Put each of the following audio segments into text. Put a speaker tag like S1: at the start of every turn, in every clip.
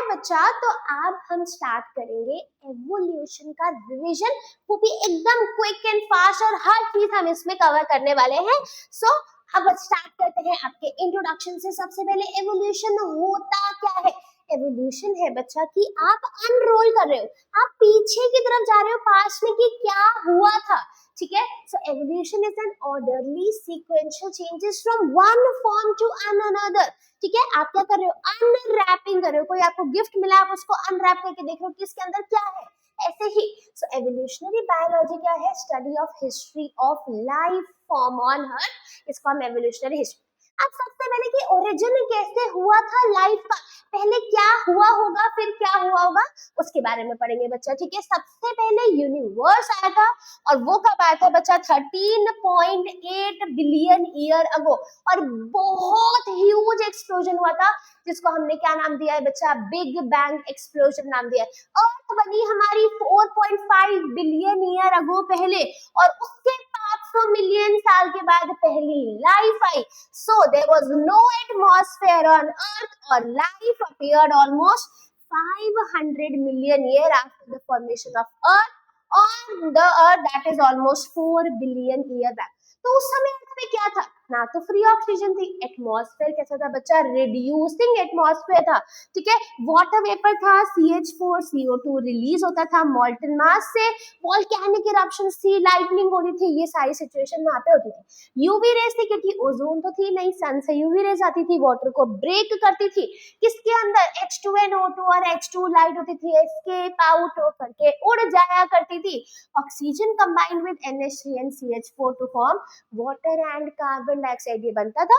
S1: बच्चा, तो अब हम स्टार्ट करेंगे एवोल्यूशन का रिवीजन, वो भी एकदम क्विक एंड फास्ट, और हर चीज हम इसमें कवर करने वाले हैं। सो अब स्टार्ट करते हैं आपके इंट्रोडक्शन से। सबसे पहले एवोल्यूशन होता क्या है? एवोल्यूशन है बच्चा कि आप अनरोल कर रहे हो, आप पीछे की तरफ जा रहे हो पास्ट में कि क्या हुआ था, ठीक है। So evolution is an orderly sequential changes from one form to another, ठीक है। आप क्या कर रहे हो? अनरैपिंग कर रहे हो। कोई आपको गिफ्ट मिला, आप उसको अनरैप करके देख रहे हो कि इसके अंदर क्या है, ऐसे ही। सो एवोल्यूशनरी बायोलॉजी क्या है? Study of history of life form on earth, इसको हम एवोल्यूशनरी हिस्ट्री। अब सबसे पहले कि ओरिजिन कैसे हुआ था लाइफ का, पहले क्या हुआ होगा, फिर क्या हुआ होगा, उसके बारे में पढ़ेंगे बच्चा, ठीक है। सबसे पहले यूनिवर्स आया था, और वो कब आया था बच्चा? 13.8 बिलियन ईयर अगो, और बहुत ह्यूज एक्सप्लोजन हुआ था, जिसको हमने क्या नाम दिया है बच्चा? बिग बैंग एक्सप्लोजन नाम दिया है। अर्थ बनी हमारी 4.5 बिलियन ईयर अगो पहले, और उसके 500 मिलियन साल के बाद पहली life I. So there was no atmosphere on Earth, or life appeared almost 500 million years after the formation of Earth on the Earth, that is almost 4 billion years back. तो उस समय अर्थ में क्या था? ना तो फ्री ऑक्सीजन थी, atmosphere कैसा था बच्चा? रिड्यूसिंग एटमॉस्फेयर था, ठीक है। वाटर वेपर था, CH4 CO2 रिलीज होता था मॉल्टन मास से, वोल्केनिक इरप्शंस थी, लाइटनिंग होती थी, ये सारी सिचुएशन वहां पे होती थी। यूवी रेज थी, क्योंकि ओजोन तो थी नहीं, सन से यूवी रेज आती थी, वाटर को ब्रेक करती थी, किसके अंदर? H2NO2 और H2 लाइट होती थी, एस्केप आउट करके उड़ जाया करती थी। Oxygen combined with NH3 and CH4 to form water and carbon dioxide, ये बनता था।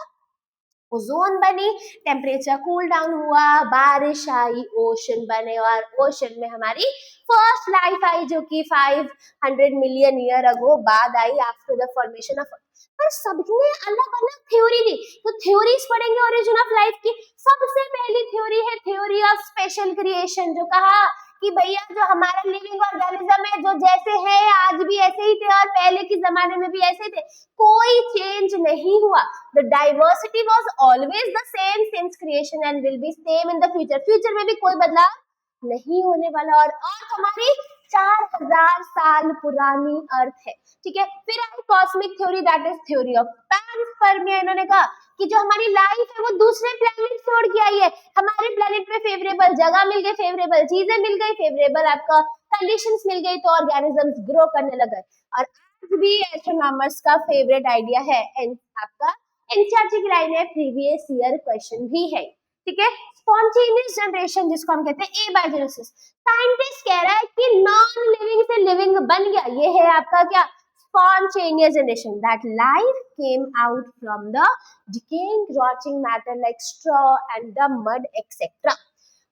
S1: ओजोन बनी, टेम्परेचर कूल डाउन हुआ, बारिश आई, ओशन बने, और ओशन में हमारी फर्स्ट लाइफ आई, जो कि 500 मिलियन ईयर अगो बाद आई, आफ्टर द फॉर्मेशन ऑफ। पर सबने अलग अलग थ्योरी दी, तो थ्योरीज पढ़ेंगे ओरिजिन ऑफ लाइफ की। सबसे पहली थ्योरी है थ्योरी ऑफ स्पेशल क्रिएशन, जो कहा कि भैया जो हमारा लिविंग ऑर्गेनिज्म है, जो जैसे है आज भी ऐसे ही थे, और पहले के जमाने में भी ऐसे थे, कोई चेंज नहीं हुआ। The diversity was always the same since creation and will be same in the future. Future में भी कोई बदलाव नहीं होने वाला, और अर्थ हमारी 4000 साल पुरानी अर्थ है, ठीक है। फिर आई cosmic theory, that is theory of panspermia. इन्होंने कहा कि जो हमारी लाइफ है वो दूसरे प्लेनेट छोड़ के आई है, हमारे प्लेनेट में फेवरेबल जगह मिल गई, फेवरेबल चीजें मिल गई, फेवरेबल आपका कंडीशंस मिल गई, तो ऑर्गेनिजम्स ग्रो करने लगे। और आज भी एस्ट्रोनॉमर्स का फेवरेट आइडिया है, आपका एनसीईआरटी की लाइन है, प्रीवियस ईयर क्वेश्चन भी है, ठीक है। स्पॉन्टेनियस जनरेशन, जिसको हम कहते हैं एबायोजेनेसिस, साइंटिस्ट कह रहा है कि नॉन लिविंग से लिविंग बन गया, ये है आपका क्या? spontaneous generation, that life came out from the decaying rotting matter like straw and the mud etc.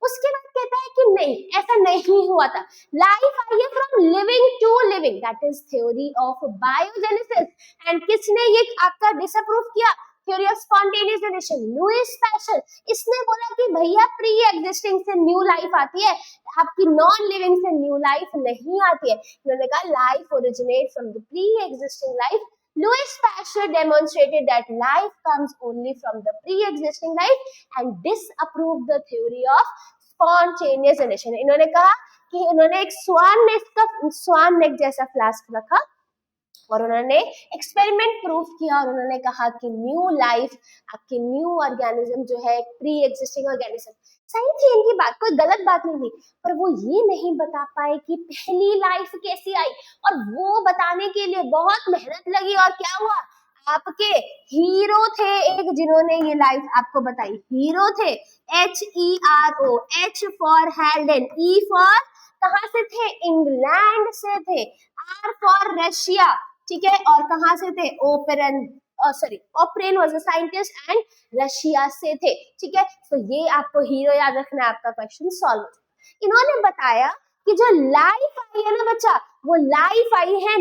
S1: उसके बाद कहता है कि नहीं, ऐसा नहीं हुआ था, लाइफ आई है from living to living, that is theory of biogenesis. And किसने ये आपका डिसअप्रूव किया? Theory of spontaneous generation, Louis Pasteur. इसने बोला कि भैया प्री एग्जिस्टिंग से न्यू लाइफ आती है, आपकी नॉन लिविंग से न्यू लाइफ नहीं आती है। उन्होंने कहा life originate from the pre existing life. Louis Pasteur demonstrated that life comes only from the pre-existing life and disapproved the theory of spontaneous generation. इन्होंने कहा कि उन्होंने एक स्वान नेक जैसा फ्लास्क रखा, और उन्होंने एक्सपेरिमेंट प्रूव किया, और उन्होंने कहा कि न्यू लाइफ, आपकी न्यू ऑर्गेनिज्म जो है, प्री एग्जिस्टिंग ऑर्गेनिज्म, सही थी इनकी बात, कोई गलत बात नहीं थी, पर वो ये नहीं बता पाए कि पहली लाइफ कैसी आई, और वो बताने के लिए बहुत मेहनत लगी। और क्या हुआ? आपके हीरो थे एक, जिन्होंने ये लाइफ आपको बताई, हीरो थे, HERO, H for हेल्डन, E for कहाँ से थे? इंग्लैंड से थे, R फॉर रशिया, ठीक है, और कहाँ से थे? Oparin was a scientist and Russia से थे, ठीक है। तो ये आपको हीरो याद रखना है, आपका क्वेश्चन सॉल्व। इन्होंने बताया कि जो लाइफ आई है ना बच्चा, वो लाइफ आई है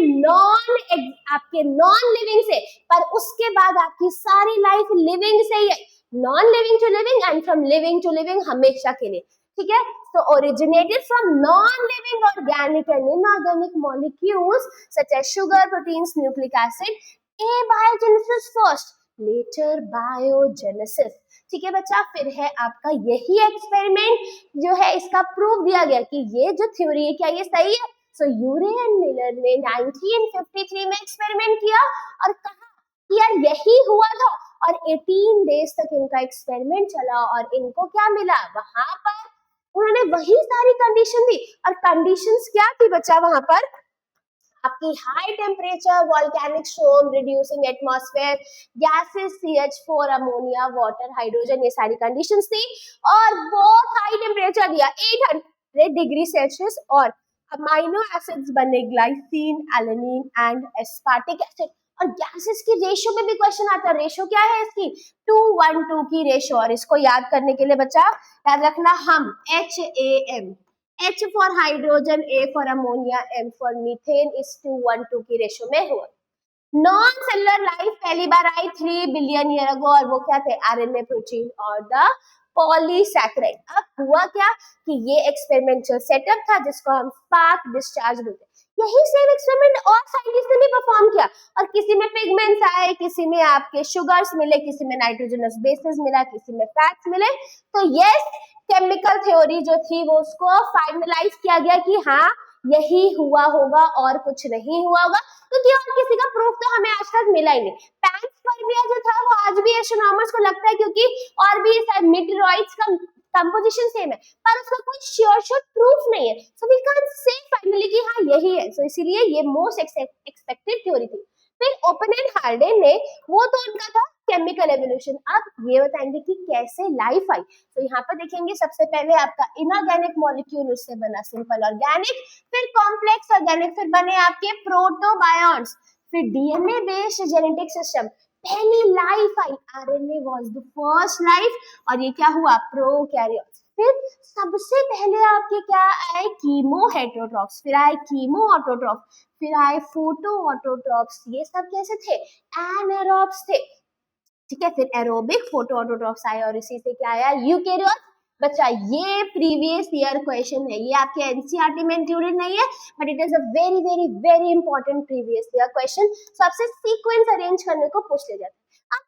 S1: आपके नॉन लिविंग से, पर उसके बाद आपकी सारी लाइफ लिविंग से ही है, non living to living and from living to living, हमेशा के लिए, ठीक है। So originated from non-living organic and inorganic molecules such as sugar, proteins, nucleic acid. Abiogenesis first, later biogenesis. ठीक है बच्चा, फिर है आपका यही एक्सपेरिमेंट जो है इसका प्रूफ दिया गया कि ये जो थ्योरी है क्या ये सही है। सो यूरे एंड मिलर ने 1953 में एक्सपेरिमेंट किया और कहा कि यार यही हुआ था, और 18 डेज तक इनका एक्सपेरिमेंट चला और इनको क्या मिला, वहां पर उन्होंने वही सारी कंडीशन दी। और कंडीशंस क्या थी बच्चा वहां पर, आपकी high temperature, volcanic storm, reducing atmosphere, gases CH4, ammonia, water, hydrogen, ये सारी कंडीशंस थी। और बहुत हाई टेम्परेचर दिया 800 डिग्री सेल्सियस, और अमाइनो एसिड्स बने glycine, alanine and aspartic acid. और गैसेस की रेशियो में भी क्वेश्चन आता है, रेशियो क्या है इसकी 2:1:2 की रेशियो। और इसको याद करने के लिए बच्चा याद रखना हम HAM, H for hydrogen, A for ammonia, M for methane इस 2:1:2 की रेशियो में हुआ। नॉन सेलुलर लाइफ पहली बार आई 3 बिलियन ईयर अगो, और वो क्या थे, RNA, प्रोटीन और द पॉलीसैकेराइड। अब हुआ क्या कि ये एक्सपेरिमेंटल सेटअप था जिसको हम स्पार्क डिस्चार्ज बोलते हैं। यही सेम एक्सपेरिमेंट और साइंटिस्ट ने भी परफॉर्म किया, और किसी में पिगमेंट्स आए, किसी में आपके शुगर्स मिले, किसी में नाइट्रोजनस बेसिस मिला, किसी में फैट्स मिले। तो यस, केमिकल थ्योरी जो थी वो उसको फाइनलाइज किया गया कि हाँ यही हुआ होगा और कुछ नहीं हुआ होगा, क्योंकि और किसी का प्रूफ तो हमें आज तक मिला ही नहीं। पैंसपर्मिया जो था वो आज भी एस्ट्रोनॉमर्स को लगता है, क्योंकि और भी मीटेरॉइड्स का कंपोजिशन सेम है, पर उसका कोई श्योर प्रूफ नहीं है। So we can say finally कि हाँ यही है। सो इसीलिए ये मोस्ट एक्सपेक्टेड थ्योरी थी। फिर ओपन एंड हार्डन ने, वो तो उनका था केमिकल एवोल्यूशन। अब ये बताएंगे कि कैसे लाइफ आई। तो यहाँ पर देखेंगे सबसे पहले आपका इनऑर्गेनिक मॉलिक्यूल, उससे बना सिंपल ऑर्गेनिक, फिर कॉम्प्लेक्स ऑर्गेनिक, फिर बने आपके प्रोटोबायोन्ट्स, फिर डीएनए बेस्ड जेनेटिक सिस्टम, पहली life I, RNA was the first life, और ये क्या हुआ, प्रोकैरियोट्स। फिर सबसे पहले आपके क्या आए, कीमो हेटेरोट्रॉप्स, फिर आए कीमो ऑटोट्रॉप, फिर आए फोटो ऑटोट्रॉप्स। ये सब कैसे थे, एनारोब्स थे, ठीक है। फिर एरोबिक फोटो ऑटोट्रॉप्स आए, और इसी से क्या आया, यूकेरियोट्स। बच्चा ये प्रीवियस ईयर क्वेश्चन है, ये आपके एनसीईआरटी में इंक्लूडेड नहीं है, but it is a very very very important previous year question. तो आपसे सीक्वेंस अरेंज करने को पूछ ले जाता है। अब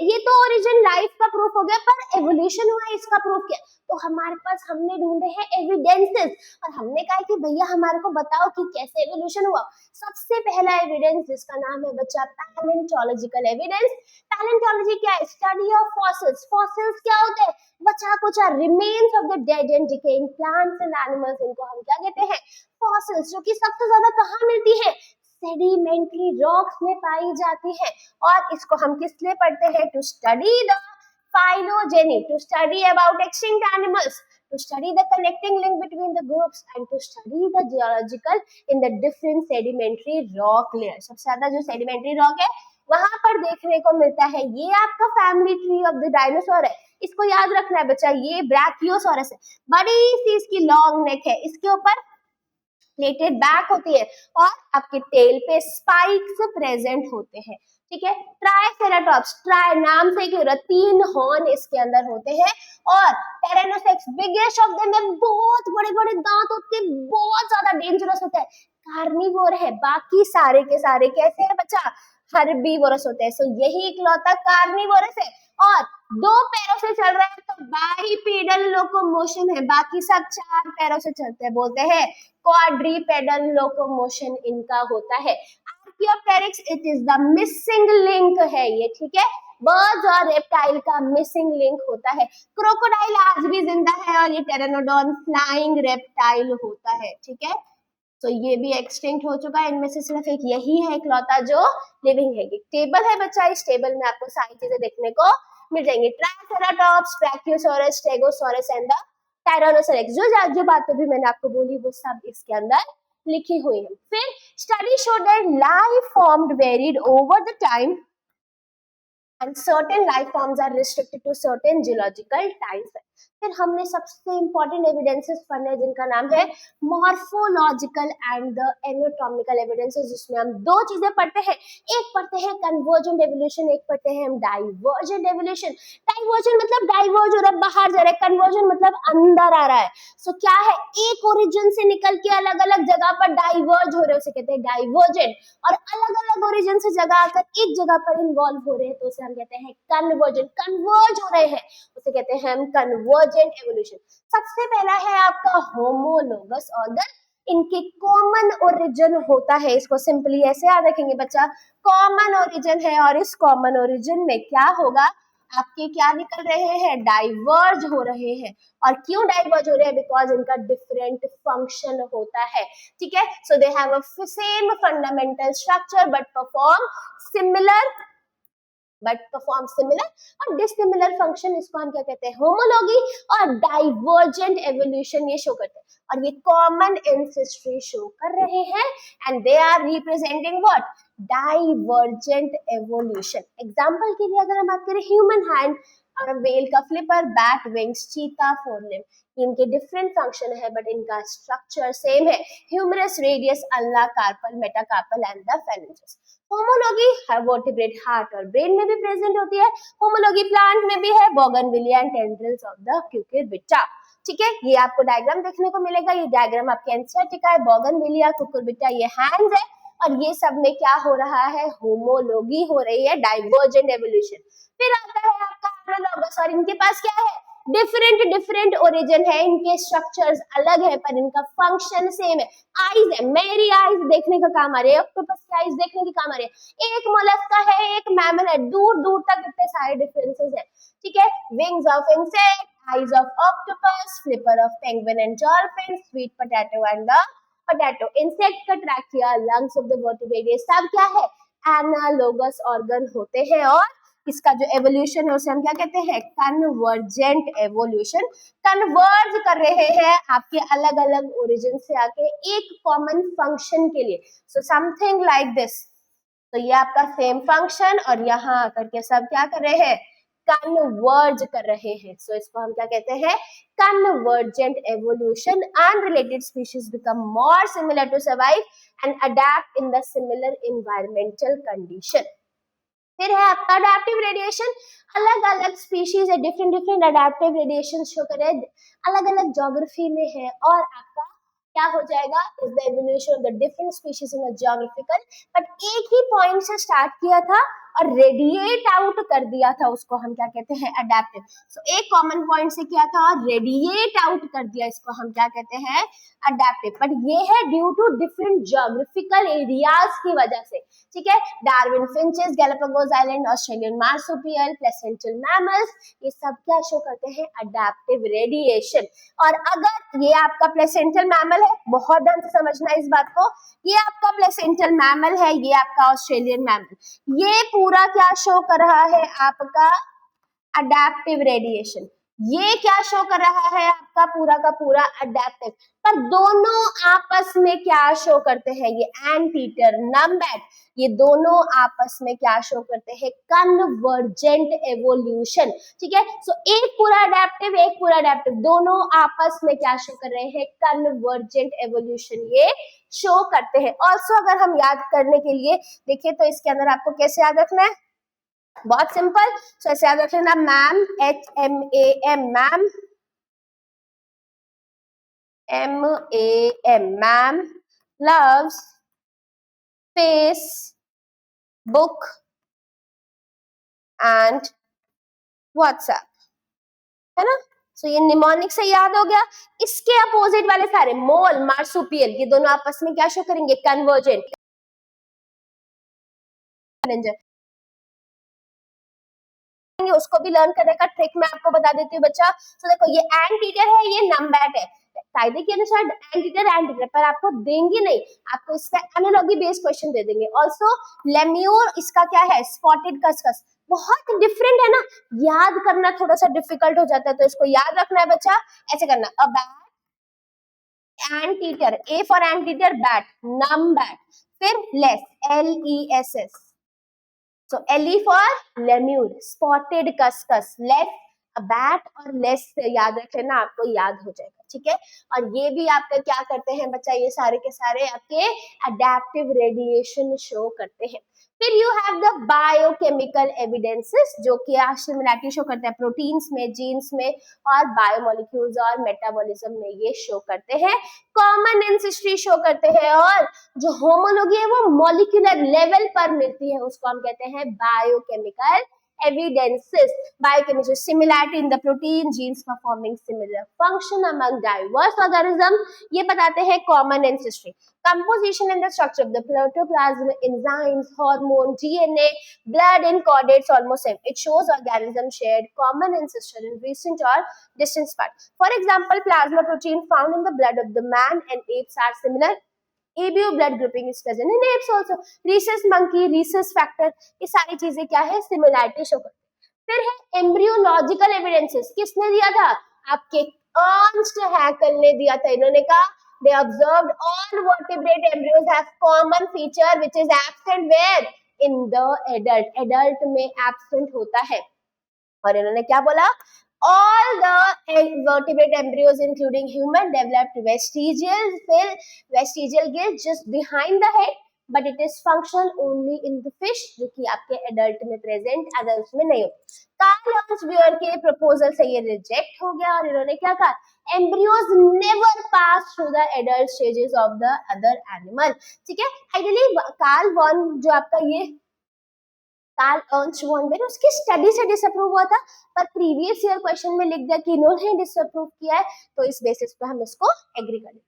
S1: ये तो ओरिजिन लाइफ का प्रूफ हो गया, पर एवोल्यूशन हुआ इसका प्रूफ क्या। तो हमारे पास हमने ढूंढे हैं एविडेंसेस, और हमने कहा कि भैया हमारे को बताओ कि कैसे एवोल्यूशन हुआ। सबसे पहला एविडेंस जिसका नाम है बच्चा पैलेंटोलॉजिकल एविडेंस। पैलेंटोलॉजी क्या है, स्टडी ऑफ फॉसिल्स। फॉसिल्स क्या होते हैं बच्चा, कुछ remains of the dead and decaying plants and animals, इनको हम क्या कहते हैं, फॉसिल्स, जो कि सबसे ज्यादा कहाँ मिलती है, सेडिमेंट्री रॉक्स में पाई जाती है। और इसको हम किस लिए पढ़ते हैं, to study the phylogeny, to study about extinct animals, to study the connecting link between the groups and to study the geological in the different sedimentary rock layers। सबसे ज्यादा जो sedimentary rock है वहां पर देखने को मिलता है। ये आपका family tree of the dinosaur है, इसको याद रखना है बच्चा। ये ब्रैकियोसॉरस है, बड़ी सी इसकी लॉन्ग नेक है, इसके ऊपर प्लेटेड बैक होती है, और आपके टेल पे स्पाइक्स प्रेजेंट होते हैं, ठीक है। ट्राइसेराटॉप्स, ट्राई नाम से क्यों, 3 हॉर्न इसके अंदर होते हैं। और टेरानोसेक्स बिगेस्ट ऑफ देम में बहुत बड़े बड़े दांत होते हैं, बहुत ज्यादा डेंजरस होता है। कार्निवोर है, बाकी सारे के सारे कैसे है बच्चा, हर्बीवोरस होते हैं। सो यही इकलौता कार्निवोरस है, और 2 पैरों से चल रहा है तो बाइपेडल लोकोमोशन है, बाकी सब 4 पैरों से चलते हैं, बोलते हैं क्वाड्रीपेडल लोकोमोशन इनका होता है। Archaeopteryx, it is the missing link है ये, ठीक है। बर्ड्स और रेप्टाइल का मिसिंग लिंक होता है। क्रोकोडाइल आज भी जिंदा है, और ये टेरानोडॉन फ्लाइंग रेप्टाइल होता है, ठीक है। तो ये भी एक्सटिंक्ट हो चुका है, इनमें से सिर्फ एक यही है इकलौता जो लिविंग है। टेबल है बच्चा, इस टेबल में आपको सारी चीजें देखने को मिल जाएंगी, triceratops, brachiosaurus, stegosaurus and the tyrannosaurus. जो बातें भी मैंने आपको बोली वो सब इसके अंदर लिखी हुई है। फिर study showed that life formed varied over the time and certain life forms are restricted to certain geological times। फिर हमने सबसे इंपॉर्टेंट एविडेंसेस पढ़ने जिनका नाम है morphological and the anatomical evidences, जिसमें हम दो चीजें पढ़ते हैं, एक पढ़ते हैं कन्वर्जेंट एवोल्यूशन, एक पढ़ते हैं हम डाइवर्जेंट एवोल्यूशन। डाइवर्जेंट मतलब डाइवर्ज हो रहा है, बाहर जा रहा है, कन्वर्जन मतलब अंदर आ रहा है। सो क्या है, एक ओरिजिन से निकल के अलग अलग जगह पर डाइवर्ज हो रहे हैं, उसे कहते हैं डाइवर्जेंट, और अलग अलग ओरिजिन से जगह आकर एक जगह पर इन्वॉल्व हो रहे हैं तो उसे हम कहते हैं कन्वर्जेंट, कन्वर्ज हो रहे हैं उसे कहते हैं हम कन्वर्जेंट एवोल्यूशन। सबसे पहला है आपका होमोलोगस ऑर्गन, इनके कॉमन ओरिजिन होता है, इसको सिंपली ऐसे याद रखेंगे बच्चा, कॉमन ओरिजिन है, और इस कॉमन ओरिजिन में क्या होगा, आपके क्या निकल रहे हैं, डाइवर्ज हो रहे हैं। और क्यों डाइवर्ज हो रहे हैं, बिकॉज इनका डिफरेंट फंक्शन होता है, ठीक है। So they have a same fundamental structure but perform similar और डिसिमिलर फंक्शन, इसको हम क्या कहते हैं, होमोलॉगी और डाइवर्जेंट एवोल्यूशन ये शो करते हैं, और ये कॉमन एंसेस्ट्री शो कर रहे हैं, and they are representing what, divergent evolution. Example के लिए अगर हम बात करें, ह्यूमन हैंड और वेल का flipper, bat wings, cheetah forelimb, इनके डिफरेंट फंक्शन है बट इनका स्ट्रक्चर सेम है, humerus, radius, ulna, carpal, metacarpal and the phalanges. Homology vertebrate heart और ब्रेन में भी प्रेजेंट होती है, होमोलॉगी प्लांट में भी है, bougainvillea and tendrils of the cucurbita, ठीक है। ये आपको डायग्राम देखने को मिलेगा, ये डायग्राम आपके एनसीईआरटी का है, बोगनविलिया, कुकुरबिटा ये हैंड्स है, और ये सब में क्या हो रहा है, होमोलॉगी हो रही है, डाइवर्जेंट एवोल्यूशन। फिर आता है आपका एनालॉगस, और इनके पास क्या है, डिफरेंट ओरिजिन है, इनके स्ट्रक्चर्स अलग है पर इनका फंक्शन सेम है। आईज है, मेरी आईज देखने का काम आ रही है, ऑक्टोपस की आईज देखने की काम आ रही है, एक मोलस्का है, एक मैमल है, दूर दूर तक इतने सारे डिफरेंसेस है, ठीक है। Wings of insect, eyes of octopus, flipper of penguin and dolphin, sweet potato and the potato, insect का trachea, lungs of the vertebrate, ये सब क्या है, एनालोगस ऑर्गन होते हैं, और इसका जो एवोल्यूशन है उसे हम क्या कहते हैं, कन्वर्जेंट एवोल्यूशन। कन्वर्ज कर रहे हैं आपके अलग अलग ओरिजिन से आके एक कॉमन फंक्शन के लिए, सो समथिंग लाइक दिस। तो ये आपका सेम फंक्शन, और यहाँ आकर के सब क्या कर रहे हैं, कन्वर्ज कर रहे हैं, सो इसको हम क्या कहते हैं, convergent evolution. Unrelated species become more similar to survive and adapt in the similar environmental condition. फिर है आपका अडैप्टिव रेडिएशन, अलग अलग स्पीशीज है, डिफरेंट अडैप्टिव रेडिएशन शो करे, अलग अलग ज्योग्राफी में है, और आपका क्या हो जाएगा, is the evolution of the different species in the geographical, but एक ही पॉइंट से स्टार्ट किया था और रेडिएट आउट कर दिया था, उसको हम क्या कहते हैं, अडैप्टिव। सो एक कॉमन पॉइंट से किया था और रेडिएट आउट कर दिया, इसको हम क्या कहते हैं, अडैप्टिव। बट ये है due to different geographical areas की वजह से, ठीक है। Darwin finches, Galapagos island, Australian marsupial, placental mammals, ये सब क्या शो करते हैं, अडैप्टिव रेडिएशन। और अगर ये आपका प्लेसेंटल मैमल है, बहुत ध्यान से समझना इस बात को, ये आपका प्लेसेंटल मैमल है, ये आपका ऑस्ट्रेलियन मैमल, ये पूरा क्या शो कर रहा है, आपका अडैप्टिव रेडिएशन। ये क्या शो कर रहा है, आपका पूरा का पूरा अडैप्टिव। पर दोनों आपस में क्या शो करते हैं, ये एंटीटर, नमबैक, ये दोनों आपस में क्या शो करते हैं, कन्वर्जेंट एवोल्यूशन, ठीक है। सो एक पूरा अडैप्टिव, एक पूरा अडैप्टिव, दोनों आपस में क्या शो कर रहे हैं, कन्वर्जेंट एवोल्यूशन ये शो करते हैं। ऑल्सो अगर हम याद करने के लिए देखिए तो इसके अंदर आपको कैसे याद रखना है, बहुत सिंपल, सो ऐसे याद रख लेना, ma'am, HMAM, ma'am, MAM, ma'am, loves, face, book and WhatsApp, है ना। सो ये निमोनिक से याद हो गया। इसके अपोजिट वाले सारे, मोल, मार्सुपियल, ये दोनों आपस में क्या शो करेंगे, कन्वर्जेंट। उसको भी लर्न करने का ट्रिक मैं आपको बता देती हूँ बच्चा। तो देखो ये एंटीटर है, ये नमबैट है, कायदे के अनुसार एंटीटर पर आपको देंगे नहीं, आपको इसका एनालॉजी बेस्ड क्वेश्चन दे देंगे। ऑल्सो लेम्यूर, इसका क्या है, स्पॉटेड कस्कस, बहुत डिफरेंट है ना, याद करना थोड़ा सा डिफिकल्ट हो जाता है, तो इसको याद रखना है बच्चा, ऐसे करना, A bat, anteater, A for anteater, bat, numbat, फिर less, LESS, so LE for lemur, spotted cuscus, less bat और लेस याद रख लेना, आपको याद हो जाएगा, ठीक है। और ये भी आपका क्या करते हैं बच्चा, ये सारे के सारे आपके अडेप्टिव रेडिएशन शो करते हैं। फिर you have the biochemical evidences, जो कि सिमिलैरिटी शो करते हैं प्रोटीन्स में, जीन्स में और बायोमोलिक्यूल्स और मेटाबॉलिज्म में ये शो करते हैं। कॉमन एंसेस्ट्री शो करते हैं, और जो होमोलॉजी है वो मॉलिक्यूलर लेवल पर मिलती है, उसको हम कहते हैं biochemical evidences. Biochemistry, similarity in the protein, genes performing similar function among diverse organisms. ये बताते हैं common ancestry. Composition and the structure of the protoplasm, enzymes, hormone, DNA, blood encoded almost same. It shows organisms shared common ancestor in recent or distant past. For example, plasma protein found in the blood of the man and apes are similar. ABO blood grouping is present in apes also. Rhesus monkey, rhesus factor, ये सारी चीजें क्या है, similarity show करती है। फिर है embryological evidences, किसने दिया था, आपके अर्नस्ट हैकेल ने दिया था। इन्होंने कहा they observed all vertebrate embryos have common feature which is absent where in the adult, adult में absent होता है। और इन्होंने क्या बोला, all the vertebrate embryos including human developed vestigial gill just behind the head, but it is functional only in the fish, जो कि आपके adult में present, adults में नहीं होता। कार्ल लॉरेंस ब्यूअर के प्रपोजल से ये रिजेक्ट हो गया, और इन्होंने क्या कहा, embryos never pass through the adult stages of the other animal, ठीक है। आइडियली कार्ल वॉन जो आपका ये कार्ल अर्न्स्ट वॉन बेर, उसकी स्टडी से डिसअप्रूव हुआ था, पर प्रीवियस ईयर क्वेश्चन में लिख दिया कि इन्होंने डिसअप्रूव किया है, तो इस बेसिस पे हम इसको एग्री कर लेते हैं।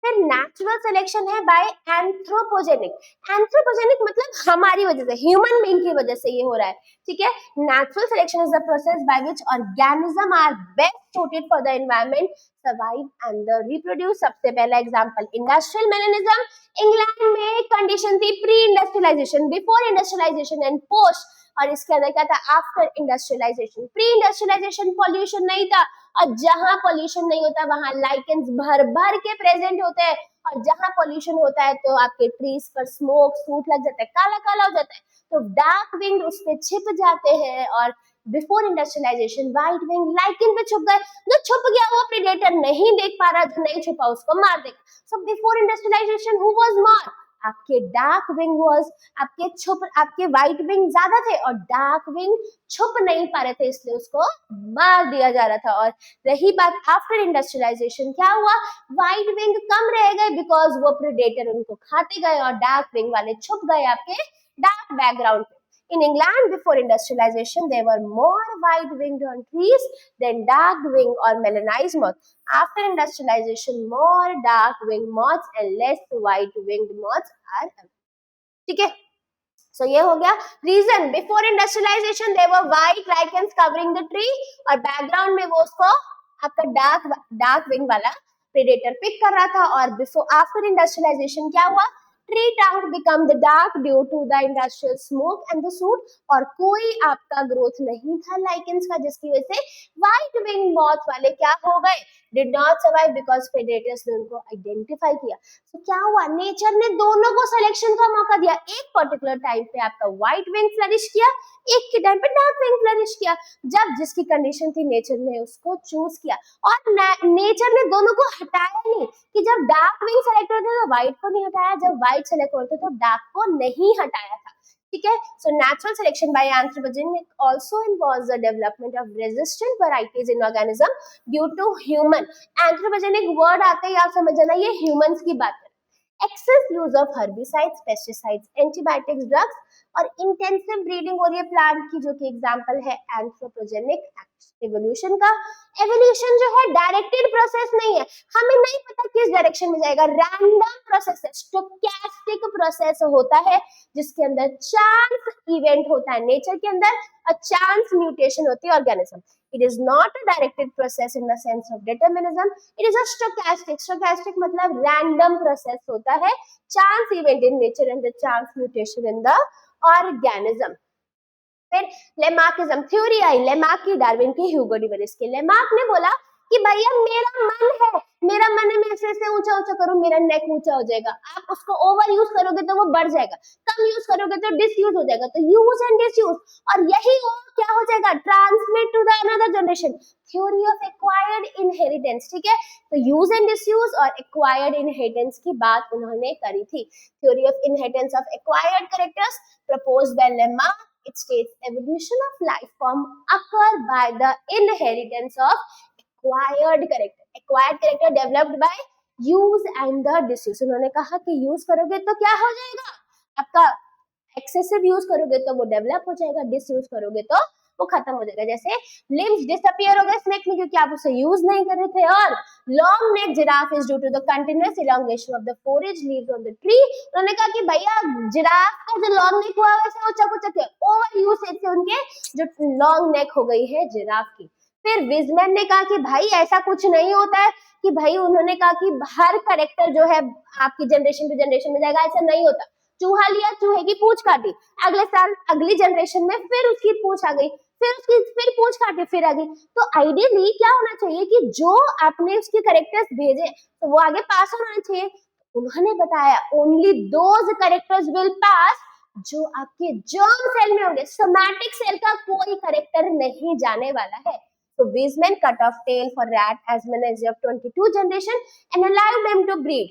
S1: फिर नेचुरल सिलेक्शन है बाय एंथ्रोपोजेनिक। एंथ्रोपोजेनिक मतलब हमारी वजह से, ह्यूमन बीइंग की वजह से ये हो रहा है, ठीक है। Natural selection is the process by which organism are best suited for the environment, survive and reproduce. सबसे पहला एग्जांपल इंडस्ट्रियल मेलेनिज्म। इंग्लैंड में कंडीशन थी pre industrialisation, before industrialisation and post, और इसके अंदर क्या था, after industrialisation. Pre industrialisation pollution नहीं था, और जहां पॉल्यूशन नहीं होता वहां लाइकेंस भर भर के प्रेजेंट होते हैं, और जहां पॉल्यूशन होता है तो आपके ट्रीज पर स्मोक सूट लग जाता है, काला काला हो जाता है, तो डार्क विंग उस पे छिप जाते हैं। और before industrialisation white wing lichen पे छुप गए, जो छुप गया वो प्रेडेटर नहीं देख पा रहा, जो नहीं छुपा उसको मार देगा। So before industrialisation who was more, आपके डार्क विंग वाज, आपके व्हाइट विंग ज्यादा थे, और डार्क विंग छुप नहीं पा रहे थे, इसलिए उसको मार दिया जा रहा था। और रही बात आफ्टर इंडस्ट्रियलाइजेशन, क्या हुआ, व्हाइट विंग कम रह गए बिकॉज वो प्रेडेटर उनको खाते गए, और डार्क विंग वाले छुप गए आपके डार्क बैकग्राउंड पे। In England, before industrialization, there were more white-winged on trees than dark-winged or melanized moths. After industrialization, more dark-winged moths and less white-winged moths are available. ठीक है, so ये हो गया reason. Before industrialisation there were white lichens covering the tree, और background में वो उसको आपका डार्क विंग वाला प्रेडेटर पिक कर रहा था। और बिफोर आफ्टर इंडस्ट्रियलाइजेशन क्या हुआ, tree trunk become the dark due to the industrial smoke and the soot, और कोई आपका ग्रोथ नहीं था लाइकेंस का, जिसकी वजह से व्हाइट विंग मॉथ वाले क्या हो गए, did not survive because predators ने उनको आइडेंटिफाई किया। तो क्या हुआ, नेचर ने दोनों को सिलेक्शन का मौका दिया, एक पर्टिकुलर टाइम पे आपका व्हाइट विंग फ्लरिश किया, एक के टाइम पे डार्क विंग फ्लरिश किया, जब जिसकी कंडीशन थी नेचर ने उसको चूज किया। और नेचर ने दोनों को हटाया नहीं, कि जब डार्क विंग सेलेक्ट होते तो व्हाइट को नहीं हटाया, जब व्हाइट सेलेक्ट होते तो डार्क को नहीं हटाया था, ठीक है। So natural selection by anthropogenic also involves the development of resistant varieties in organism due to human. Anthropogenic word आते ही आप समझ जाना ये ह्यूमंस की बात है। Excess use of herbicides, pesticides, antibiotics, drugs, और इंटेंसिव ब्रीडिंग हो रही है प्लांट की, जो कि एग्जांपल है एंथ्रोपोजेनिक एवोल्यूशन का। एवोल्यूशन जो है डायरेक्टेड प्रोसेस नहीं है, हमें नहीं पता किस डायरेक्शन में जाएगा, रैंडम प्रोसेस है, स्टोकैस्टिक प्रोसेस होता है, जिसके अंदर चांस इवेंट होता है, नेचर के अंदर चांस म्यूटेशन होती है organism. It is not a directed process in the sense of determinism. It is a stochastic. Stochastic मतलब random process होता है, chance event in nature and the chance mutation in the organism. फिर Lamarckism theory आई, Lamarck की, Darwin की, ह्यूगो डिवरिस की। Lamarck ने बोला कि भैया मेरा मन है मेरा मन है मैं ऐसे ऊंचा ऊंचा करूं, मेरा नेक ऊंचा हो जाएगा। आप उसको ओवर यूज करोगे तो वो बढ़ जाएगा, कम यूज करोगे तो डिसयूज हो जाएगा। तो यूज एंड डिसयूज, और यही वो क्या हो जाएगा, transmit to the another generation. Theory of acquired inheritance, ठीक है। तो यूज एंड डिसयूज और एक्वायर्ड इनहेरिटेंस की बात उन्होंने करी थी। Theory of inheritance of acquired characters proposed by Lamarck, it states evolution of life form occur by the inheritance of acquired character. Acquired character developed by use and the disuse. उन्होंने कहा कि use करोगे तो क्या हो जाएगा, आपका excessive use करोगे तो वो डेवलप हो जाएगा, डिसयूज करोगे तो वो खत्म हो जाएगा। जैसे लिम्स डिसअपियर हो गए स्नेक में क्योंकि आप उसे यूज नहीं कर रहे थे। और long neck giraffe is due to the continuous elongation of the forage leaves on the tree. उन्होंने कहा कि भैया जिराफ का जो लॉन्ग नेक हुआ वैसे वो चक चक ओवर यूसेज से उनके जो लॉन्ग नेक हो गई है जिराफ की। फिर विजमैन ने कहा कि भाई ऐसा कुछ नहीं होता है कि भाई, उन्होंने कहा कि हर कैरेक्टर जो है आपकी जनरेशन टू जनरेशन में जाएगा, ऐसा नहीं होता। चूहा लिया, चूहे की पूंछ काटी, अगले साल अगली जनरेशन में फिर उसकी पूंछ आ गई, फिर उसकी फिर पूंछ काटी फिर आ गई। तो आइडियली क्या होना चाहिए कि जो आपने उसके कैरेक्टर्स भेजे तो वो आगे पास होना चाहिए। उन्होंने बताया only those characters will pass जो आपके जर्म सेल में होंगे, सोमैटिक सेल का कोई कैरेक्टर नहीं जाने वाला है। So Weismann cut off tail for rat as many as of 22 generation and allowed them to breed.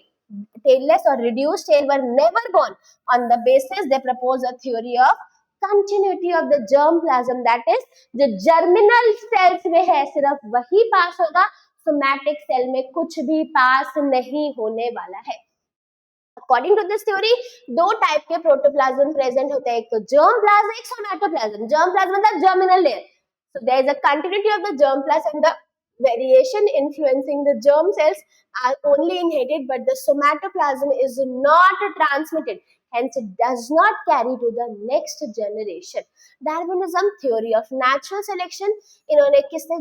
S1: Tailless or reduced tail were never born. On the basis they propose a theory of continuity of the germplasm, that is जो germinal cells में है सिर्फ वही पास होगा, somatic cell में कुछ भी पास नहीं होने वाला है। According to this theory, दो टाइप के प्रोटोप्लाज्म प्रेजेंट होते हैं, एक तो germplasm, एक सोमैटोप्लाज्म। germplasm मतलब germinal layer. So there is a continuity of the germplasm and the variation influencing the germ cells are only inherited, but the somatoplasm is not transmitted. Hence, it does not carry to the next generation. Darwinism theory of natural selection, इन्होंने किसने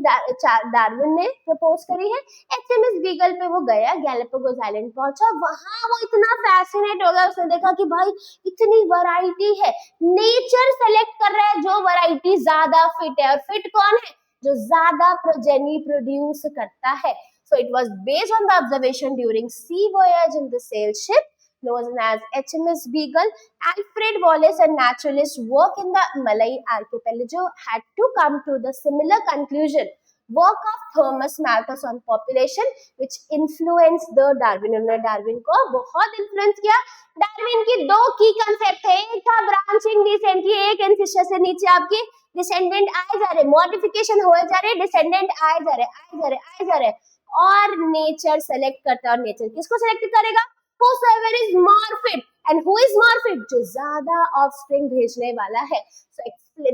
S1: Darwin ने propose करी है। HMS beagle पे वो गया, Galapagos island पहुंचा, वहां वो इतना फैसिनेट हो गया, उसने देखा कि भाई इतनी वैरायटी है, नेचर सेलेक्ट कर रहा है जो वैरायटी ज्यादा फिट है। और फिट कौन है, जो ज्यादा प्रोजेनी प्रोड्यूस करता है। So it was based on the observation during sea voyage in the sail ship known as HMS Beagle. Alfred Wallace, a naturalist work in the Malay archipelago, had to come to the similar conclusion. Work of Thomas Malthus on population which influenced the Darwin. उन्होंने Darwin को बहुत influence किया। Darwin की दो की concept है, एक था ब्रांचिंग डिसेंट की, एक एंसेस्टर से नीचे आपके डिसेंडेंट आए जा रहे, मॉडिफिकेशन हो जा रहे, डिसेंडेंट आए जा रहे, और नेचर सेलेक्ट करता है। और नेचर किसको सेलेक्ट करेगा, whosoever is more fit, and who is more fit, जो ज्यादा ऑफस्प्रिंग भेजने वाला है। So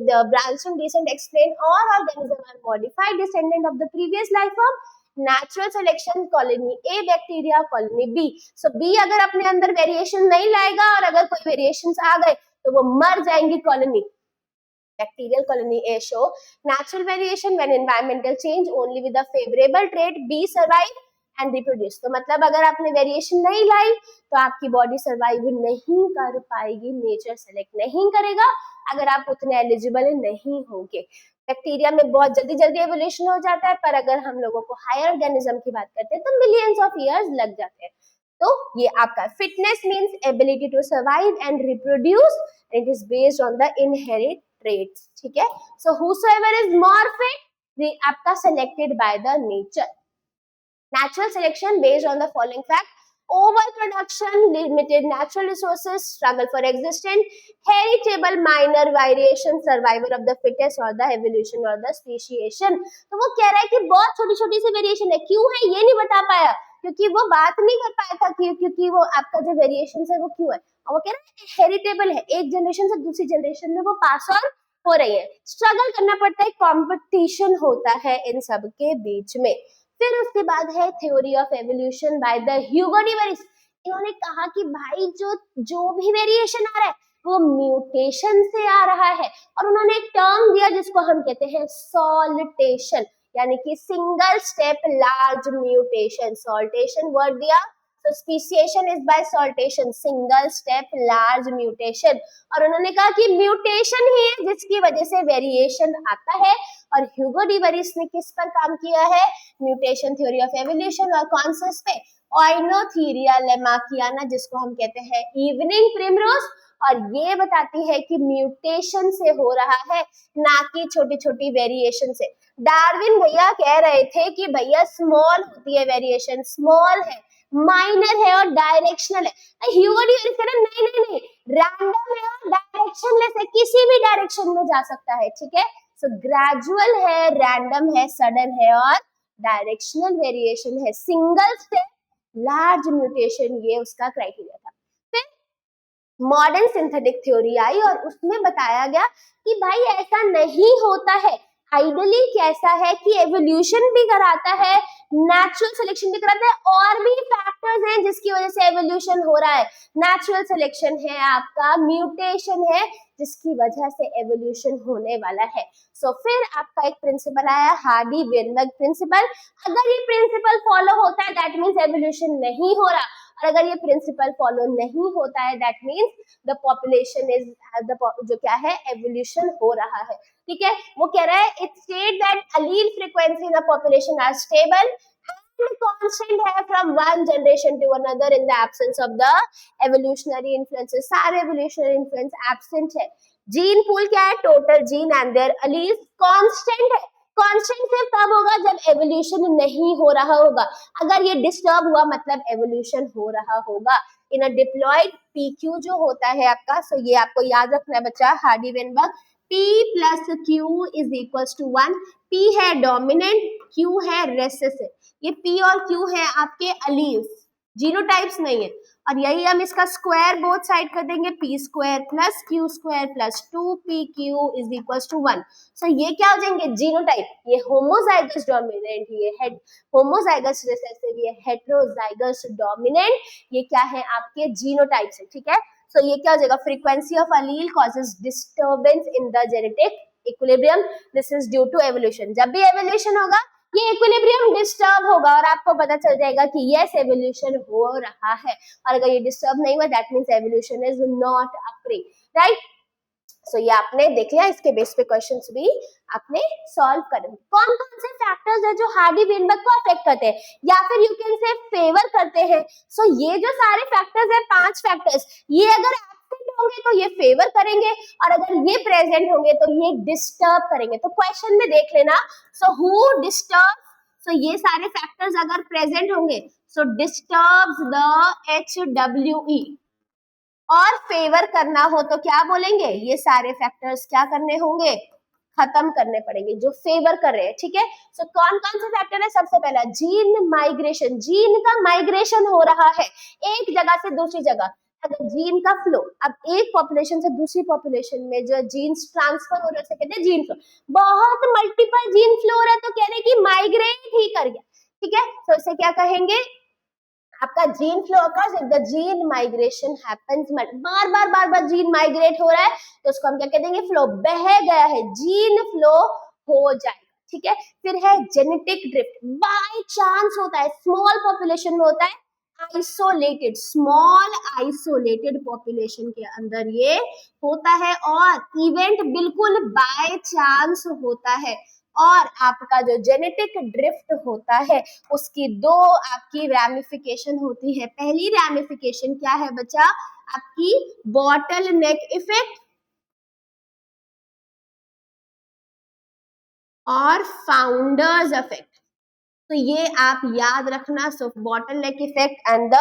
S1: the branching descent explain all organisms are modified descendant of the previous life form. Natural selection, colony A bacteria, colony B. So B अगर अपने अंदर variation नहीं लाएगा और अगर कोई वेरिएशंस आ गए तो वो मर जाएंगी colony. Bacterial colony A show natural variation when environmental change only with a favorable trait B survive and reproduce. तो मतलब अगर आपने वेरिएशन नहीं लाई तो आपकी बॉडी सर्वाइव नहीं कर पाएगी, नेचर सेलेक्ट नहीं करेगा अगर आप उतने एलिजिबल नहीं होंगे। बैक्टीरिया में बहुत जल्दी एवोल्यूशन हो जाता है, पर अगर हम लोगों को हायर ऑर्गेनिज्म की बात करते हैं तो मिलियंस ऑफ इयर्स लग जाते हैं। तो ये आपका fitness means ability to survive and reproduce, it is based on the inherit traits, ठीक है। So whosoever is more fit आपका selected by the nature. Natural selection based on the following fact: overproduction, limited natural resources, struggle for existence, heritable minor variation, survival of the fittest or the evolution or the speciation। तो वो कह रहा है कि बहुत छोटी छोटी सी variation है, क्यों है ये नहीं बता पाया क्योंकि वो बात नहीं कर पाया था क्योंकि वो आपका जो वेरिएशन है वो क्यों है, और वो कह रहा है हेरिटेबल है, एक जनरेशन से दूसरी जनरेशन में वो पास ऑन हो रही है। स्ट्रगल करना पड़ता है, कॉम्पिटिशन होता है इन सब के बीच में। फिर उसके बाद है theory of evolution by the Hugo de Vries. इन्होंने कहा कि भाई जो भी वेरिएशन आ रहा है वो म्यूटेशन से आ रहा है, और उन्होंने एक टर्म दिया जिसको हम कहते हैं सॉल्टेशन, यानी कि single step large mutation. Saltation word दिया, तो speciation is by saltation, single step large mutation. और उन्होंने कहा कि म्यूटेशन ही है जिसकी वजह से वेरिएशन आता है, और ह्यूगो डी वरिस ने किस पर काम किया है? Mutation theory of evolution. और कौन सा? इस पे ओइनोथीरिया लेमार्कियाना, जिसको हम कहते हैं इवनिंग प्रिमरोज, और ये बताती है कि म्यूटेशन से हो रहा है, ना कि छोटी छोटी वेरिएशन से। डार्विन भैया कह रहे थे कि भैया स्मॉल होती है वेरिएशन, स्मॉल है, माइनर है और डायरेक्शनल है। ह्यूगो डी वरिस कह रहे नहीं नहीं नहीं, रैंडम है और डायरेक्शनलेस है, किसी भी डायरेक्शन में जा सकता है, ठीक है। सो ग्रेजुअल है, रैंडम है, सडन है और डायरेक्शनल वेरिएशन है, सिंगल स्टेप लार्ज म्यूटेशन, ये उसका क्राइटेरिया था। फिर मॉडर्न सिंथेटिक थ्योरी आई और उसमें बताया गया कि भाई ऐसा नहीं होता है। आइडियली कैसा है कि एवोल्यूशन भी कराता है, नेचुरल सिलेक्शन भी कराता है, और भी फैक्टर्स हैं जिसकी वजह से एवोल्यूशन हो रहा है। नेचुरल सिलेक्शन है, आपका म्यूटेशन है, जिसकी वजह से एवोल्यूशन होने वाला है। सो फिर आपका एक प्रिंसिपल आया, हार्डी-वेनबर्ग प्रिंसिपल। अगर ये प्रिंसिपल फॉलो होता है दैट मींस एवोल्यूशन नहीं हो रहा, और अगर ये प्रिंसिपल फॉलो नहीं होता है that means the population is जो क्या है, एवोल्यूशन हो रहा है, ठीक है। वो कह रहा है it state that allele frequency in the population are stable and constant है from one generation to another in the absence of the evolutionary influences। सारे evolutionary influence absent है। जीन पूल क्या है? Total gene and their alleles constant है। Constant सिर्फ तब होगा जब एवोल्यूशन नहीं हो रहा होगा। अगर ये डिस्टर्ब हुआ मतलब एवोल्यूशन हो रहा होगा। इन अ डिप्लॉयड PQ जो होता है आपका, सो ये आपको याद रखना है बच्चा, Hardy Weinberg, P plus Q is equals to 1। P है डोमिनेंट, Q है रेसेसिव। ये P और Q है आपके अलील्स, जीनोटाइप्स नहीं है। और यही हम इसका स्क्वायर बोथ साइड कर देंगे, P square plus Q square plus 2PQ is equals to 1। So ये क्या हो जाएंगे? जीनोटाइप। ये होमोजाइगस डोमिनेंट, ये हेड होमोजाइगस रिसेसिव, ये हेटेरोजाइगस डोमिनेंट, ये क्या है आपके जीनोटाइप्स है, ठीक है। सो ये क्या हो जाएगा? Frequency of allele causes disturbance in the genetic equilibrium, this is due to evolution. जब भी एवोल्यूशन होगा ये इक्विलिब्रियम डिस्टर्ब होगा और आपको पता चल जाएगा कि यस एवोल्यूशन हो रहा है। और अगर ये डिस्टर्ब नहीं हुआ that means evolution is not occurring, right. So ये आपने देख लिया, इसके बेस पे क्वेश्चंस भी आपने सॉल्व कर। कौन कौन से फैक्टर्स है जो हार्डी-वेनबर्ग को अफेक्ट करते हैं या फिर यू कैन से फेवर करते हैं? सो ये जो सारे फैक्टर्स है, 5 फैक्टर्स, ये अगर एब्सेंट होंगे तो ये फेवर करेंगे और अगर ये प्रेजेंट होंगे तो ये डिस्टर्ब करेंगे। तो क्वेश्चन में देख लेना, सो हु डिस्टर्ब, सो ये सारे फैक्टर्स अगर प्रेजेंट होंगे सो डिस्टर्ब्स द HWE, और फेवर करना हो तो क्या बोलेंगे? ये सारे फैक्टर्स क्या करने होंगे? खत्म करने पड़ेंगे जो फेवर कर रहे हैं, ठीक है। सो कौन कौन से फैक्टर है? सबसे पहला जीन माइग्रेशन, जीन का माइग्रेशन हो रहा है एक जगह से दूसरी जगह। अगर जीन का फ्लो, अब एक पॉपुलेशन से दूसरी पॉपुलेशन में जो जीन्स ट्रांसफर हो रहे हैं कहते हैं जीन फ्लो। बहुत मल्टीपल जीन फ्लो हो रहा है तो कह रहे हैं कि माइग्रेट ही कर गया, ठीक है। तो इसे क्या कहेंगे? आपका gene flow occurs if the gene migration happens. Bar bar gene migrate हो रहा है तो उसको हम क्या कह देंगे? फ्लो, बह गया है, जीन फ्लो हो जाएगा, ठीक है। फिर है जेनेटिक ड्रिफ्ट, बाय चांस होता है, स्मॉल पॉपुलेशन में होता है, आइसोलेटेड, स्मॉल आइसोलेटेड पॉपुलेशन के अंदर ये होता है और इवेंट बिल्कुल बाय चांस होता है। और आपका जो जेनेटिक ड्रिफ्ट होता है उसकी 2 आपकी रैमिफिकेशन होती है। पहली रैमिफिकेशन क्या है बच्चा? आपकी बॉटल नेक इफेक्ट और फाउंडर्स इफेक्ट। तो ये आप याद रखना, so bottle neck effect and the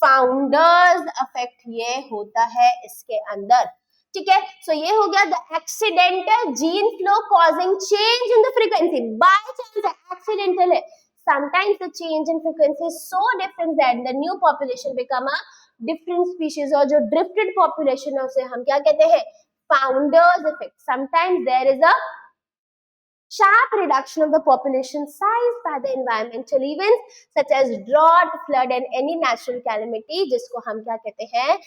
S1: founder's effect ये होता है इसके अंदर, ठीक है। सो ये हो गया the accidental gene flow causing change in the frequency, by chance है, एक्सीडेंटल है। Sometimes the change in frequency is so different that the new population become a different species, और जो ड्रिफ्टेड पॉपुलेशन है उसे हम क्या कहते हैं? Founders effect. Sometimes there is a sharp reduction of the population size by the environmental events such as drought, flood and any natural calamity, जिसको हम क्या कहते हैं?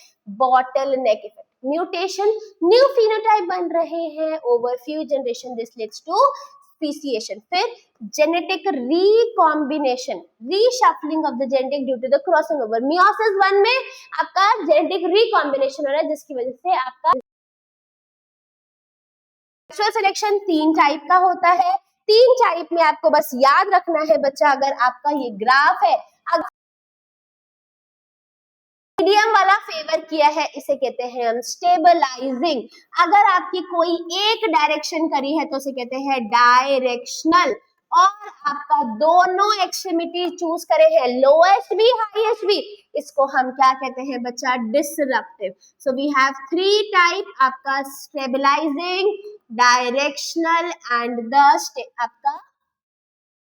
S1: bottleneck effect. Mutation, new phenotype बन रहे हैं over few generation, this leads to speciation. फिर genetic recombination, reshuffling of the genetic due to the crossing over. meiosis 1 में आपका genetic recombination हो रहा है जिसकी वजह से आपका नेचुरल सिलेक्शन 3 टाइप का होता है। 3 टाइप में आपको बस याद रखना है बच्चा, अगर आपका ये ग्राफ है, मीडियम वाला फेवर किया है, इसे कहते हैं हम स्टेबलाइजिंग। अगर आपकी कोई एक डायरेक्शन करी है तो उसे कहते हैं डायरेक्शनल, और आपका दोनों एक्सट्रीमिटी चूज करे हैं, लोएस्ट भी हाईएस्ट भी, इसको हम क्या कहते हैं बच्चा, disruptive. So we have 3 type, आपका स्टेबलाइजिंग, डायरेक्शनल एंड द आपका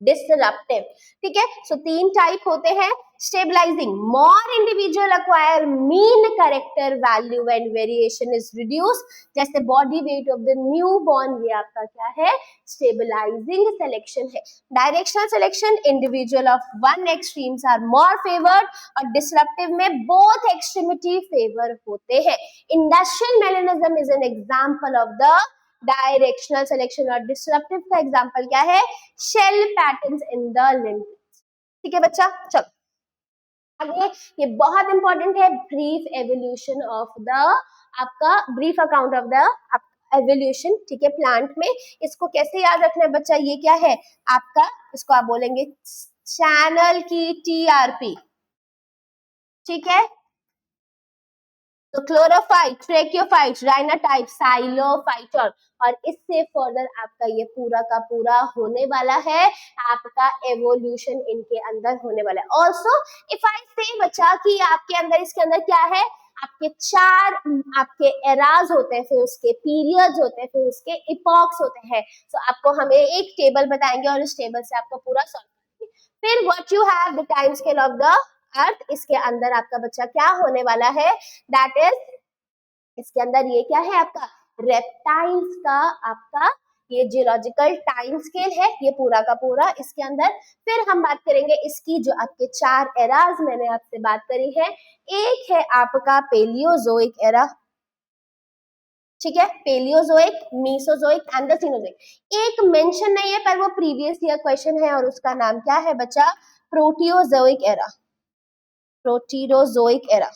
S1: डिसरप्टिव। ठीक है, सो 3 टाइप होते हैं। Stabilizing, more individual acquire mean character value when variation is reduce, जैसे body weight of the new born, ये आपका क्या है, स्टेबलाइजिंग सिलेक्शन है। Directional selection, individual of one extremes are more favoured, और डिसरप्टिव में बोथ एक्सट्रीमिटी फेवर होते हैं। Industrial melanism is an example of the directional selection, और डिसरप्टिव का एग्जांपल क्या है, shell patterns in the limpet. ठीक है बच्चा, चलो आगे, ये बहुत इंपॉर्टेंट है, ब्रीफ एवोल्यूशन ऑफ द, आपका brief account of the evolution. ठीक है, प्लांट में, इसको कैसे याद रखना है बच्चा, ये क्या है आपका, इसको आप बोलेंगे चैनल की टीआरपी। ठीक है, तो क्लोरोफाइट, ट्रेकियोफाइट, राइनाटाइट, साइलोफाइटर, और इससे फर्दर आपका ये पूरा का पूरा होने वाला है, आपका एवोल्यूशन इनके अंदर होने वाला है। ऑल्सो इफ आई से बच्चा कि आपके अंदर, इसके अंदर क्या है, आपके 4 आपके एराज होते हैं, फिर उसके पीरियड्स होते हैं, फिर उसके इपॉक्स होते हैं। तो आपको हमें एक टेबल बताएंगे और इस टेबल से आपको पूरा सॉल्व करेंगे। फिर what you have the time scale of the earth, इसके अंदर आपका बच्चा क्या होने वाला है, दैट इज, इसके अंदर ये क्या है आपका, रेप्टाइल्स का आपका ये जियोलॉजिकल टाइम स्केल है, ये पूरा का पूरा इसके अंदर। फिर हम बात करेंगे इसकी, जो आपके 4 एराज मैंने आपसे बात करी है, एक है आपका पेलियोजोइक एरा, ठीक है, Paleozoic, Mesozoic and the Cenozoic. एक मेंशन नहीं है पर वो प्रीवियस ईयर क्वेश्चन है, और उसका नाम क्या है बच्चा, प्रोटियोजोइक एरा, प्रोटीरोजोइक एरा।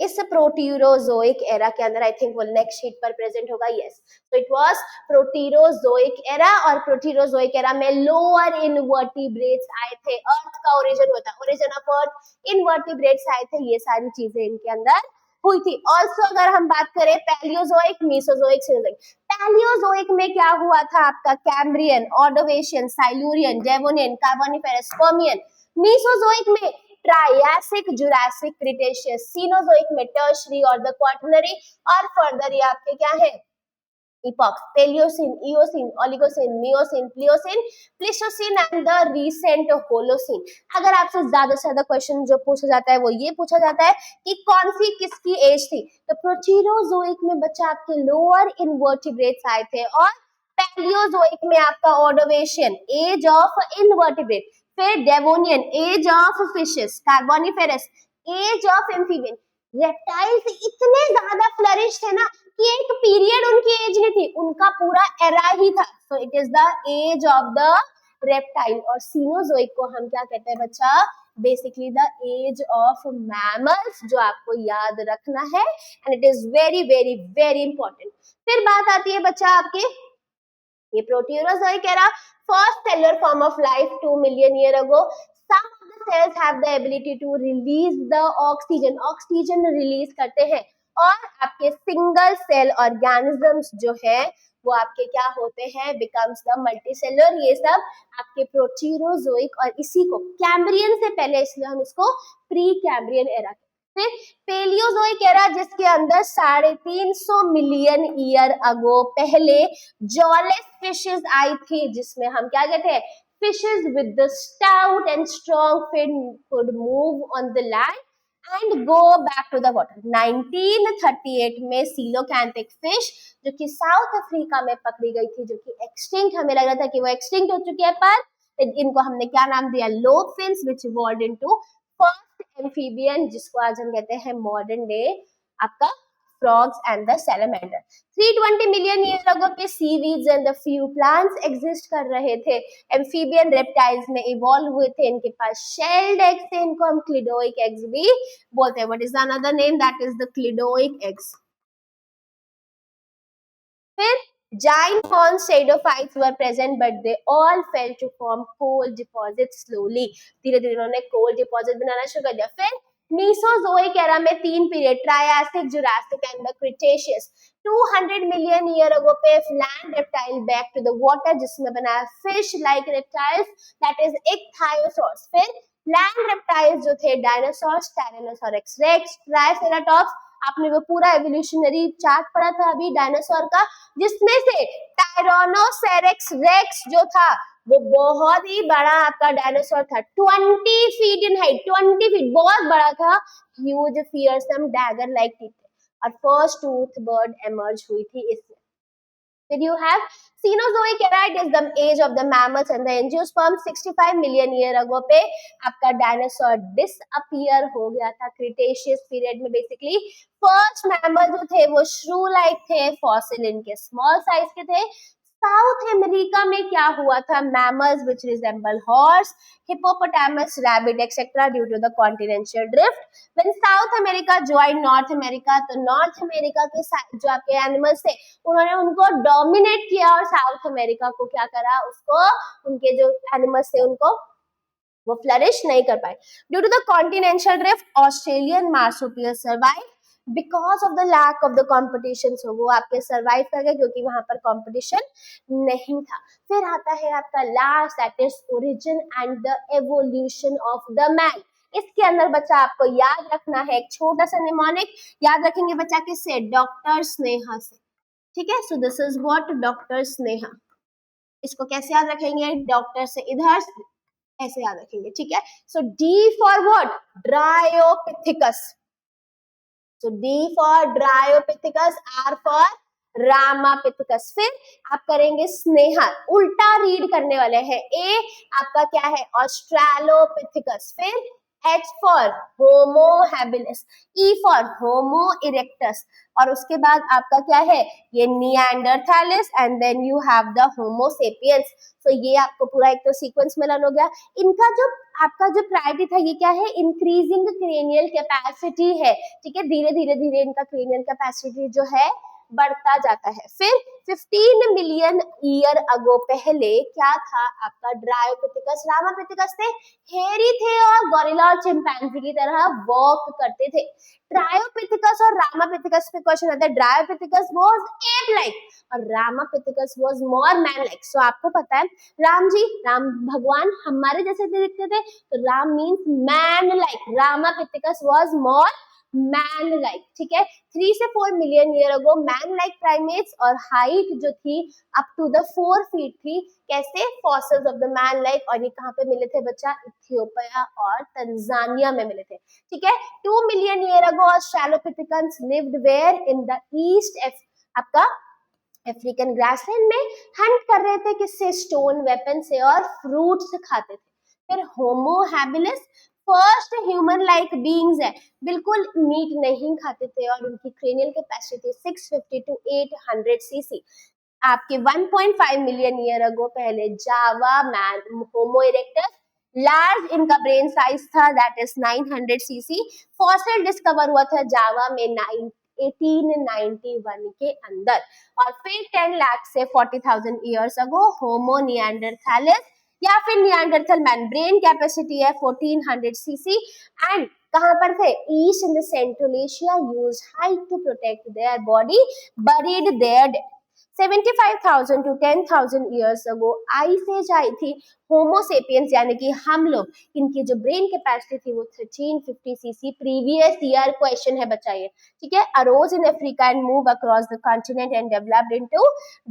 S1: इस प्रोटीरोजोइक एरा के अंदर, आई थिंक वो नेक्स्ट शीट पर प्रेजेंट होगा, यस, तो इट वाज प्रोटीरोजोइक एरा, और प्रोटीरोजोइक एरा में लोअर इनवर्टिब्रेट्स आए थे, अर्थ का ओरिजिन होता है, ओरिजिन ऑफ अर्थ, इनवर्टिब्रेट्स आए थे, ये सारी चीजें इनके अंदर हुई थी। ऑल्सो अगर हम बात करें पैलियोजोइक, मीसोजोइक, सीनोजोइक, पैलियोजोइक में क्या हुआ था आपका, Cambrian, Ordovician, Silurian, Devonian, Carboniferous, Permian. Mesozoic में ट्रायसिक, जुरासिक, क्रिटेशियस, सीनोजोइक में टर्शरी और द क्वाटरनरी, और फर्दर ये आपके क्या है, epochs, Palaeocene, Eocene, Oligocene, Miocene, Pliocene, Pleistocene and the recent Holocene. अगर आपसे ज्यादा से ज्यादा क्वेश्चन जो पूछा जाता है वो ये पूछा जाता है कि कौन सी किसकी एज थी, तो प्रोटीरोजोइक में बच्चा आपके लोअर इनवर्टिब्रेट्स आए थे, और पैलियोजोइक में आपका ऑर्डोवेशियन, एज ऑफ इनवर्टिब्रेट, फिर Devonian, age of fishes, Carboniferous, age of amphibian. Reptiles इतने ज्यादा फ्लरिश थे ना कि एक पीरियड उनकी एज नहीं थी, उनका पूरा एरा ही था। So it is the age of the reptile. और सीनोजोइक को हम क्या कहते हैं बच्चा, basically the age of mammals, जो आपको याद रखना है, and it is very very very important. फिर बात आती है बच्चा आपके ये Proterozoic era, first cellular form of life 2 million year ago. Some of the cells have the ability to release the oxygen, oxygen release करते हैं, और आपके सिंगल सेल ऑर्गेनिजम्स जो है वो आपके क्या होते हैं, बिकम्स द मल्टीसेलुलर। ये सब आपके प्रोटीरोजोइक, और इसी को कैम्ब्रियन से पहले, इसलिए हम इसको प्री कैम्ब्रियन एरा। फिर पेलियोजोइक एरा, जिसके अंदर 350 मिलियन ईयर अगो पहले जॉलेस फिशेस आई थी, जिसमें हम क्या कहते हैं, fishes with the stout and strong fin could move on the land and go back to the water. 1938 में सीलोकैंथिक फिश, जो कि साउथ अफ्रीका में पकड़ी गई थी, जो कि एक्सटिंक्ट, हमें लग रहा था कि वो एक्सटिंक्ट हो चुकी है, पर इनको हमने क्या नाम दिया, lobe fins, which evolved into first amphibian, जिसको आज हम कहते हैं मॉडर्न डे आपका frogs and the salamander. 320 million years ago पे seaweeds and the few plants exist कर रहे थे, amphibian reptiles में evolve हुए थे, इनके पास shelled eggs थे, इनको हम क्लिडोइक eggs भी बोलते हैं. What is the another name? That is the क्लिडोइक eggs. फिर giant pond pseudophytes were present but they all fell to form coal deposits slowly. धीरे धीरे उन्होंने coal deposit बनाना शुरू कर दिया. फिर Mesozoic era में तीन period, Triassic, Jurassic and the Cretaceous. 200 million year ago पे land reptile back to the water, जिसमें बनाया fish like reptiles, that is ichthyosaurs. फिर लैंड रेप्टाइल्स जो थे डायनासोर्स, टायरेनोसॉरक्स रेक्स, ट्राइसेराटॉप्स. आपने वो पूरा एवोल्यूशनरी चार्ट पढ़ा था अभी डायनासोर का, जिसमें से टायरोनोसेरेक्स रेक्स जो था वो बहुत ही बड़ा आपका डायनासोर था, 20 फीट इन हाइट, 20 फीट, बहुत बड़ा था. Huge fearsome dagger like teeth. और फर्स्ट टूथ बर्ड एमर्ज हुई थी इसमें. Then you have Cenozoic era, it is the age of the mammals and the angiosperms. 65 million year ago पे आपका dinosaur disappear हो गया था क्रिटेशियस पीरियड में. बेसिकली फर्स्ट मैमल जो थे वो श्रू लाइक थे, फॉसिल इनके स्मॉल साइज के थे. साउथ अमेरिका में क्या हुआ था? Mammals which resemble horse, hippopotamus, rabbit etcetera due to the continental drift. When South America join North America, तो नॉर्थ अमेरिका के जो आपके एनिमल्स थे उन्होंने उनको डोमिनेट किया और साउथ अमेरिका को क्या करा, उसको उनके जो एनिमल्स थे उनको वो फ्लरिश नहीं कर पाए. Due to the continental drift Australian marsupials survive because of the lack of the competition. So वो आपके सर्वाइव कर गए क्योंकि वहां पर कॉम्पिटिशन नहीं था. फिर आता है आपका last, that is origin and the evolution of the man. इसके अंदर बच्चा आपको याद रखना है एक छोटा सा निमोनिक. याद रखेंगे बच्चा किससे? डॉक्टर स्नेहा से. ठीक है, so this is what doctor Sneha. इसको कैसे याद रखेंगे? डॉक्टर से इधर ऐसे याद रखेंगे. ठीक है, so D for what? Dryopithecus. So D for Dryopithecus, R for Ramapithecus. फिर आप करेंगे स्नेहा, उल्टा रीड करने वाले हैं. A आपका क्या है? ऑस्ट्रेलोपिथिकस. फिर H for Homo habilis, E for Homo erectus, और उसके बाद आपका क्या है? ये neanderthalensis and then you have the Homo sapiens. तो ये आपको पूरा एक तो सीक्वेंस में लर्न हो गया. इनका जो आपका जो प्रायोरिटी था ये क्या है? इंक्रीजिंग क्रेनियल कैपेसिटी है. ठीक है, धीरे धीरे धीरे इनका क्रेनियल कैपेसिटी जो है बढ़ता जाता है. फिर 15 मिलियन ईयर अगो पहले क्या था आपका? ड्रायोपिथिकस. रामापिथिकस थे, हेयरी थे और गोरिल्ला और चिंपैंजी की तरह वॉक करते थे. ट्रायोपिथिकस और रामापिथिकस पे क्वेश्चन आता है. ड्रायोपिथिकस वाज एप लाइक और Ramapithecus was more man like. सो आपको पता है राम जी, राम भगवान हमारे जैसे दिखते थे, तो Ram means man like, Ramapithecus was more man like. ठीक है, 3 से 4 मिलियन ईयर अगो मैन लाइक प्राइमेट्स और हाइट जो थी अप टू द 4 फीट थी. कैसे? Fossils of the man like. और ये कहाँ पे मिले थे बच्चा? इथियोपिया और तंजानिया में मिले थे. ठीक है, 2 million year ago australopithecines lived where? In the east. आपका अफ्रीकन ग्रासलैंड में हंट कर रहे थे किससे? स्टोन वेपन से और फ्रूट्स खाते थे. फिर Homo habilis first human like beings है, बिल्कुल मीट नहीं खाते थे और उनकी क्रेनियल कैपेसिटी 650 टू 800 सीसी. आपके 1.5 मिलियन ईयर अगो पहले जावा मैन, होमो इरेक्टस, लार्ज इनका ब्रेन साइज था, that is 900 CC. Fossil discover हुआ था जावा में 1891 के अंदर. और फिर 10 लाख से 40,000 ईयर्स अगो होमो निएंडरथैलिस या फिर निएंडरथल मैन. ब्रेन कैपेसिटी है 1400 सीसी एंड कहां पर थे? East in the central Asia. Use hide to protect their body, buried their. 75,000 to 10,000 years ago ice age आई थी. होमो सेपियंस यानी कि हम लोग, इनकी जो ब्रेन कैपेसिटी थी वो 1350 सीसी. प्रीवियस ईयर क्वेश्चन है बच्चा ये. ठीक है, arose in Africa and move across the continent and developed into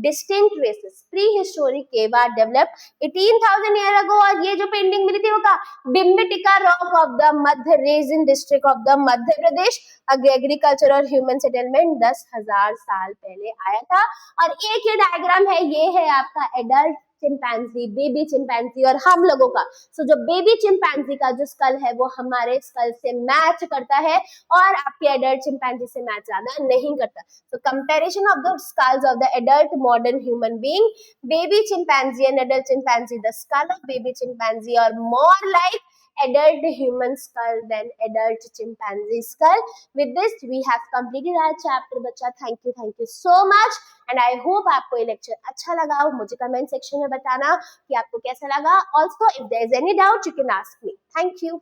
S1: distinct races. Prehistoric cave developed 18,000 year ago. और ये जो पेंटिंग मिली थी वो का Bhimbetka rock of the Madhya Raisen district of the Madhya Pradesh. Agriculture और ह्यूमन सेटलमेंट 10,000 साल पहले आया था. और एक ये डायग्राम है, ये है आपका एडल्ट चिंपैंजी, बेबी चिंपैंजी और हम लोगों का. सो जो बेबी चिंपैंजी का जो स्कल है वो हमारे स्कल से मैच करता है और आपके एडल्ट चिंपैंजी से मैच ज्यादा नहीं करता. So comparison of the skulls of the adult modern human being, baby chimpanzee and adult chimpanzee, the skull of baby chimpanzee और more like adult human skull than adult chimpanzee skull. With this we have completed our chapter bacha. Thank you so much. And I hope आपको ये lecture अच्छा लगा हो। मुझे comment section में बताना कि आपको कैसा लगा। Also if there is any doubt you can ask me. Thank you.